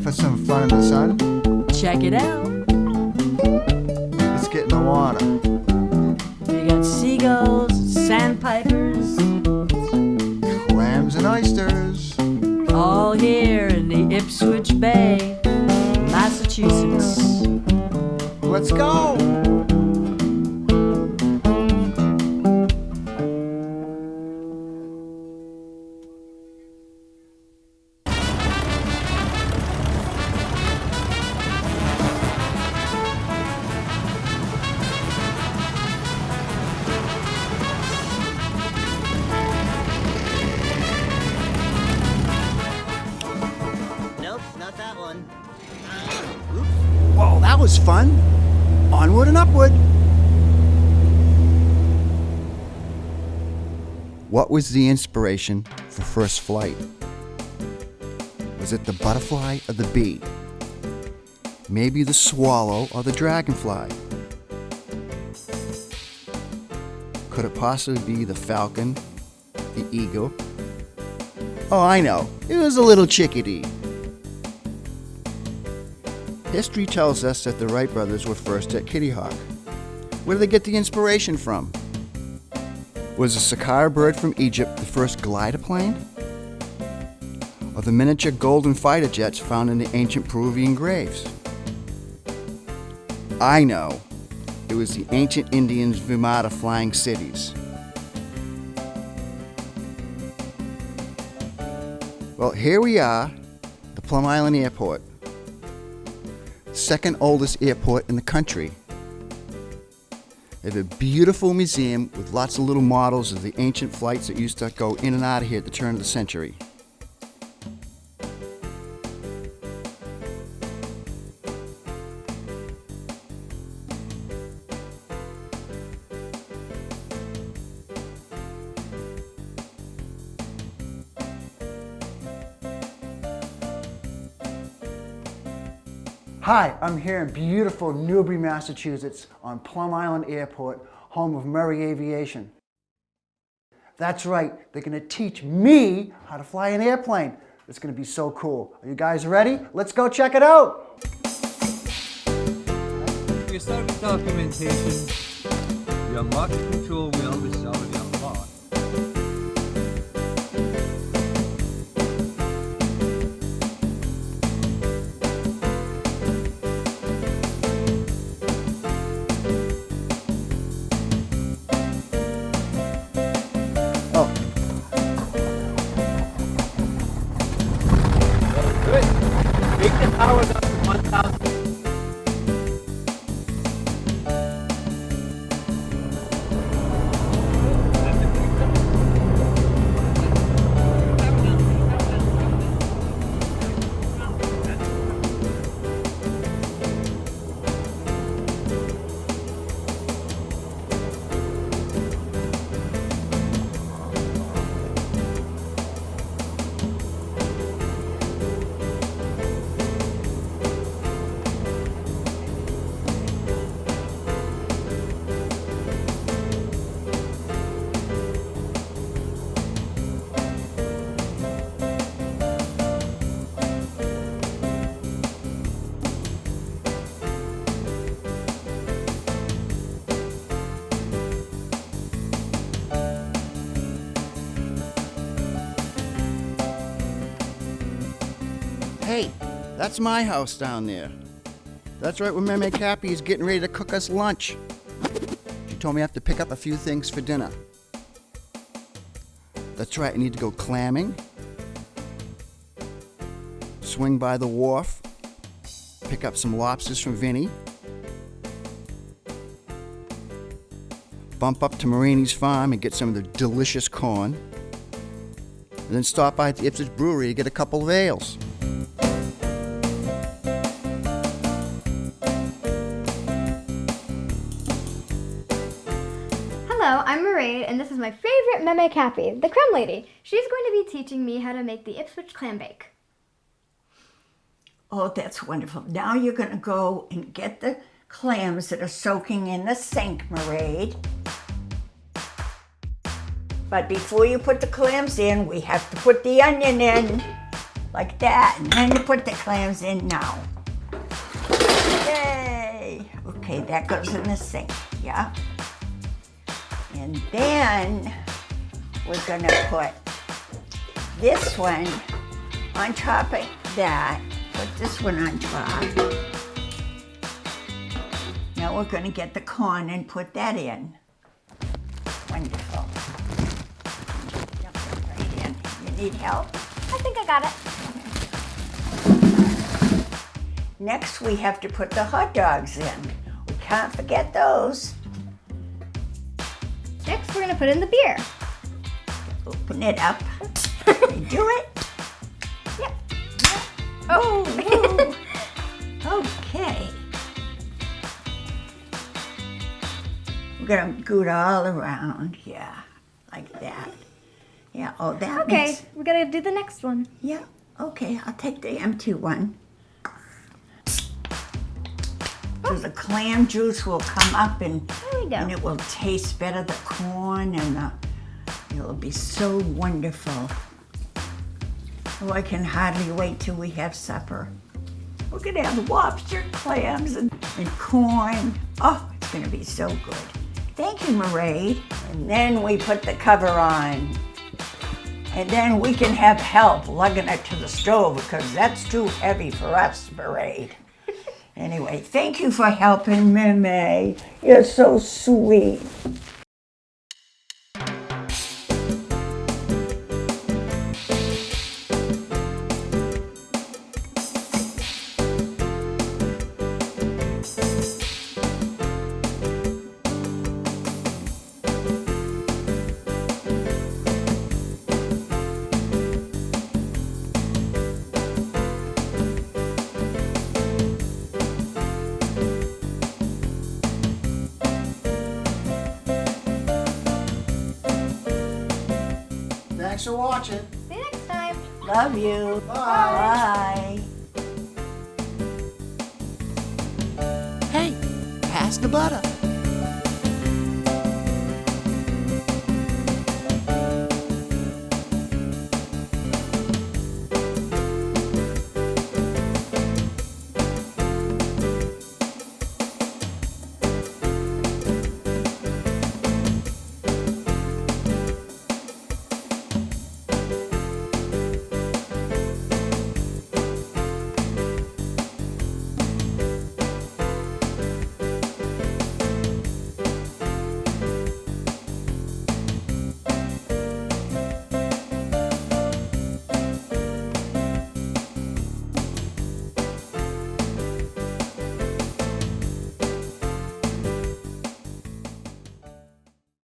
for some fun in the sun? Check it out. Let's get in the water. We got seagulls, sandpipers, Clams and oysters. all here in the Ipswich Bay, Massachusetts. Let's go! Nope, not that one. Whoa, that was fun. Onward and upward. What was the inspiration for first flight? Was it the butterfly or the bee? Maybe the swallow or the dragonfly? Could it possibly be the falcon, the eagle? Oh, I know. It was a little chickadee. History tells us that the Wright brothers were first at Kitty Hawk. Where did they get the inspiration from? Was the Sakara bird from Egypt the first glider plane? Or the miniature golden fighter jets found in the ancient Peruvian graves? I know. It was the ancient Indians' Vimata flying cities. Well, here we are, the Plum Island Airport. Second oldest airport in the country. They have a beautiful museum with lots of little models of the ancient flights that used to go in and out of here at the turn of the century. Hi, I'm here in beautiful Newbury, Massachusetts on Plum Island Airport, home of Murray Aviation. That's right, they're going to teach me how to fly an airplane. It's going to be so cool. Are you guys ready? Let's go check it out. You start with documentation. You unlock the control wheel, which is already unlocked. Oh, Good. Make the power up to 1,000. hey, that's my house down there. That's right where Mareade Cappy is getting ready to cook us lunch. She told me I have to pick up a few things for dinner. That's right, I need to go clamming, swing by the wharf, pick up some lobsters from Vinny, bump up to Marini's farm and get some of the delicious corn, and then stop by at the Ipswich Brewery to get a couple of ales. Hello, I'm Mareade, and this is my favorite Mareade Cappy, the Crumb Lady. She's going to be teaching me how to make the Ipswich clam bake. Oh, that's wonderful. Now you're going to go and get the clams that are soaking in the sink, Mareade. But before you put the clams in, we have to put the onion in. like that. And then you put the clams in now. Yay! Okay, that goes in the sink, yeah. And then we're gonna put this one on top of that. Put this one on top. Now we're gonna get the corn and put that in. Wonderful. Dump it right in. You need help? I think I got it. Next, we have to put the hot dogs in. We can't forget those. Next, we're gonna put in the beer. Open it up. You do it? Yep. Oh, whoa. Okay. We're gonna goot all around, yeah, like that. Yeah, oh, that Okay, makes, we gotta do the next one. yeah, okay, I'll take the empty one. So the clam juice will come up and There we go. it will taste better, the corn, and it'll be so wonderful. Oh, I can hardly wait till we have supper. We're gonna have lobster, clams, and corn. Oh, it's gonna be so good. Thank you, Mareade. And then we put the cover on. And then we can have help lugging it to the stove because that's too heavy for us, Mareade. Anyway, thank you for helping, Meme. You're so sweet. Thanks for watching. See you next time. Love you. Bye. Bye. Hey, pass the butter.